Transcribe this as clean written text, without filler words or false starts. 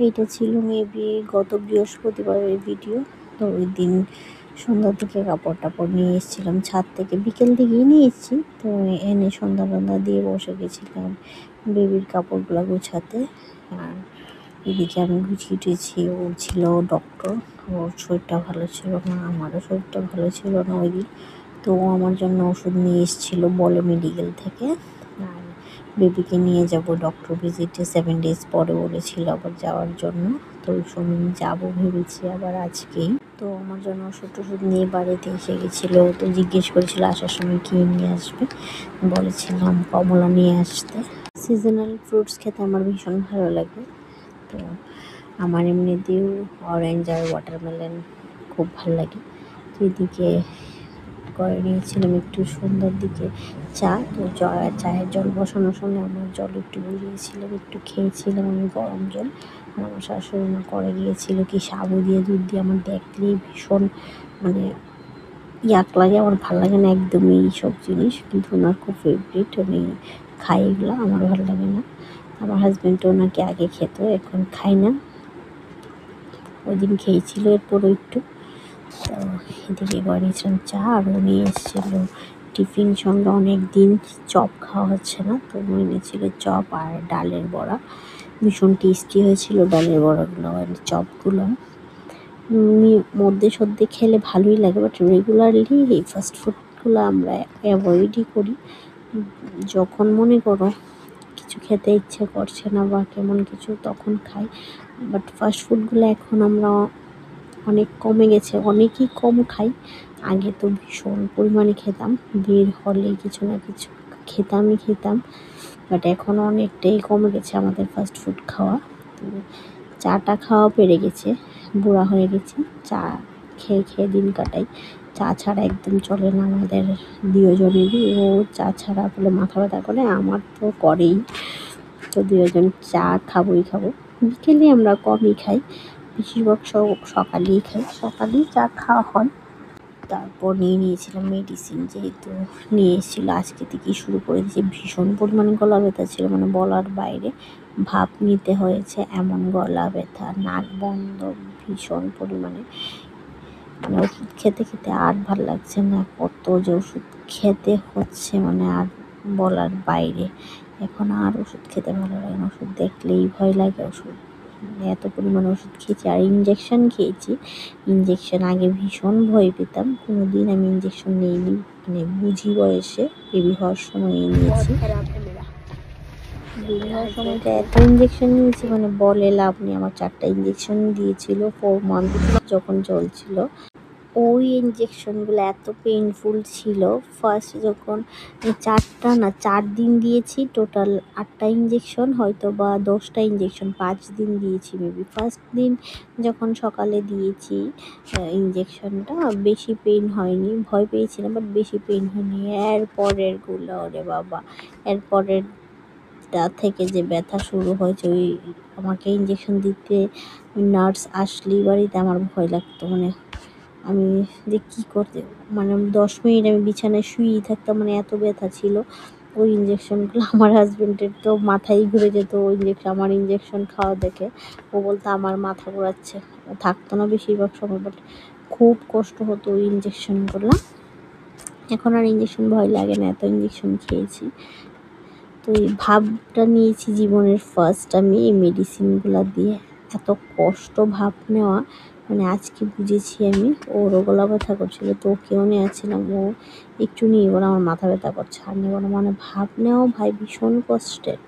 এইটা ছিল মেবি গত বৃহস্পতিবারের ভিডিও। তো ওই দিন সন্ধ্যার দিকে কাপড় টাপড় নিয়ে এসেছিলাম ছাদ থেকে, বিকেল দিকেই নিয়ে এসেছি। তো এনে সন্ধ্যা টন্ধ্যা দিয়ে বসে গেছিলাম বেবির কাপড়গুলো গোছাতে। আর এদিকে আমি গুছিয়ে টুছিয়ে, ও ছিল ডক্টর, ওর শরীরটা ভালো ছিল না, আমারও শরীরটা ভালো ছিল না ওই দিন। তো ও আমার জন্য ওষুধ নিয়ে এসেছিলো বলে মেডিকেল থেকে। আর বেবিকে নিয়ে যাব ডক্টর ভিজিটে 7 days পরে বলেছিল আবার যাওয়ার জন্য। তো ওই সময় যাবো ভেবেছি আবার আজকেই। তো আমার জন্য ওষুধ টষুধ নিয়ে বাড়িতে এসে গেছিলো। তো জিজ্ঞেস করেছিল আসার সময় কী নিয়ে আসবে, বলেছিলাম কমলা নিয়ে আসতে। সিজনাল ফ্রুটস খেতে আমার ভীষণ ভালো লাগে। তো আমার এমনিতেও অরেঞ্জ আর ওয়াটারমেলন খুব ভালো লাগে। তো এদিকে করে নিয়েছিলাম একটু সন্ধ্যার দিকে চা। তো চায়ের জল বসানোর সময় আমার জল একটু বুঝিয়েছিলাম, একটু খেয়েছিলাম আমি গরম জল। আর আমার শাশুড়ি মা করে গিয়েছিল কি সাবু দিয়ে দুধ দিয়ে, আমার দেখলেই ভীষণ মানে ইয়াক লাগে, আমার ভালো লাগে না একদমই এইসব জিনিস। কিন্তু ওনার খুব ফেভারিট, উনি খায় এগুলো, আমার ভালো লাগে না। আমার হাজব্যান্ডও ওনাকে আগে খেত, এখন খায় না। ওই দিন খেয়েছিল এরপরও একটু। তো এদিকে বানিয়েছিলাম চা, আর ও নিয়ে এসেছিলো টিফিন সঙ্গে। অনেক দিন চপ খাওয়া হচ্ছে না, তো ও এনেছিল চপ আর ডালের বড়া। ভীষণ টেস্টি হয়েছিল ডালের বড়াগুলো আর চপগুলো। মধ্যে সধ্যে খেলে ভালোই লাগে, বাট রেগুলারলি এই ফাস্ট ফুডগুলো আমরা অ্যাভয়েডই করি। যখন মনে করো কিছু খেতে ইচ্ছে করছে না বা কেমন কিছু, তখন খাই। বাট ফাস্ট ফুডগুলো এখন আমরা অনেক কমে গেছে, অনেকই কম খাই। আগে তো ভীষণ পরিমাণে খেতাম, বের হলে কিছু না কিছু খেতাম। বাট এখন অনেকটাই কমে গেছে আমাদের ফাস্ট ফুড খাওয়া। তো চাটা খাওয়া বেড়ে গেছে, বুড়া হয়ে গেছি, চা খেয়ে খেয়ে দিন কাটাই। চা ছাড়া একদম চলে না আমাদের দুজনেরই। ও চা ছাড়া বলে মাথা ব্যথা করে, আমার তো করেই। তো দুজন চা খাবোই। বিকেলে আমরা কমই খাই, বেশিরভাগ সকালেই খাই, সকালেই চা খাওয়া হয়। তারপর নিয়েছিলাম মেডিসিন, যেহেতু নিয়ে এসেছিলো আজকে থেকেই শুরু করে দিয়েছি। ভীষণ পরিমাণে গলা ব্যথা ছিল, মানে বলার বাইরে। ভাপ নিতে হয়েছে এমন গলা ব্যথা, নাক বন্ধ ভীষণ পরিমাণে। মানে ওষুধ খেতে খেতে আর ভাল লাগছে না, কত যে ওষুধ খেতে হচ্ছে মানে আর বলার বাইরে। এখন আর ওষুধ খেতে ভালো লাগে না, ওষুধ দেখলেই ভয় লাগে। ওষুধ মানে এত পরিমাণে ওষুধ খেয়েছি, আর ইঞ্জেকশন খেয়েছি। ইঞ্জেকশন আগে ভীষণ ভয় পেতাম, কোনো দিন আমি ইঞ্জেকশন নিইনি, মানে বুঝি বয়সে বেবি হওয়ার সময় নিয়েছি। বেবি হওয়ার সময়টা এত ইঞ্জেকশন নিয়েছি মানে বলে লাভ নেই। আমার 4টা ইঞ্জেকশন দিয়েছিল 4 month যখন চলছিল। ওই ইঞ্জেকশনগুলো এত পেইনফুল ছিল। ফার্স্ট যখন 4 দিন দিয়েছি, টোটাল 8টা ইঞ্জেকশন, হয়তো বা 10টা ইঞ্জেকশন 5 দিন দিয়েছি মেবি। ফার্স্ট দিন যখন সকালে দিয়েছি ইঞ্জেকশনটা, বেশি পেইন হয়নি, ভয় পেয়েছিলাম বাট বেশি পেইন হয়নি। এরপরেরগুলো ওরে বাবা, এরপরেরটা থেকে যে ব্যথা শুরু হয়েছে, ওই আমাকে ইঞ্জেকশন দিতে নার্স আসলেই বাড়িতে আমার ভয় লাগতো। মানে আমি যে কী করতে, মানে 10 মিনিট আমি বিছানায় শুয়েই থাকতাম, মানে এত ব্যথা ছিল। ওই ইঞ্জেকশনগুলো আমার হাজব্যান্ডের তো মাথায় ঘুরে যেত ওই আমার ইঞ্জেকশন খাওয়া দেখে। ও বলতো আমার মাথা ঘোরাচ্ছে, ও থাকতো না বেশিরভাগ সময়। বাট খুব কষ্ট হতো ওই ইঞ্জেকশনগুলো। এখন আর ইঞ্জেকশন ভয় লাগে না, এত ইঞ্জেকশন খেয়েছি। তো এই ভাবটা নিয়েছি জীবনের ফার্স্ট আমি এই মেডিসিনগুলো দিয়ে। এত কষ্ট ভাব নেওয়া, মানে আজকে বুঝেছি আমি। ওরও গলা ব্যথা করছিল, তো ওকেও নিয়েছিলাম। ও একটু নিয়ে বলে আমার মাথা ব্যথা করছে, আর নেবো না। মানে ভাব নেওয়াও ভাই ভীষণ কষ্টের।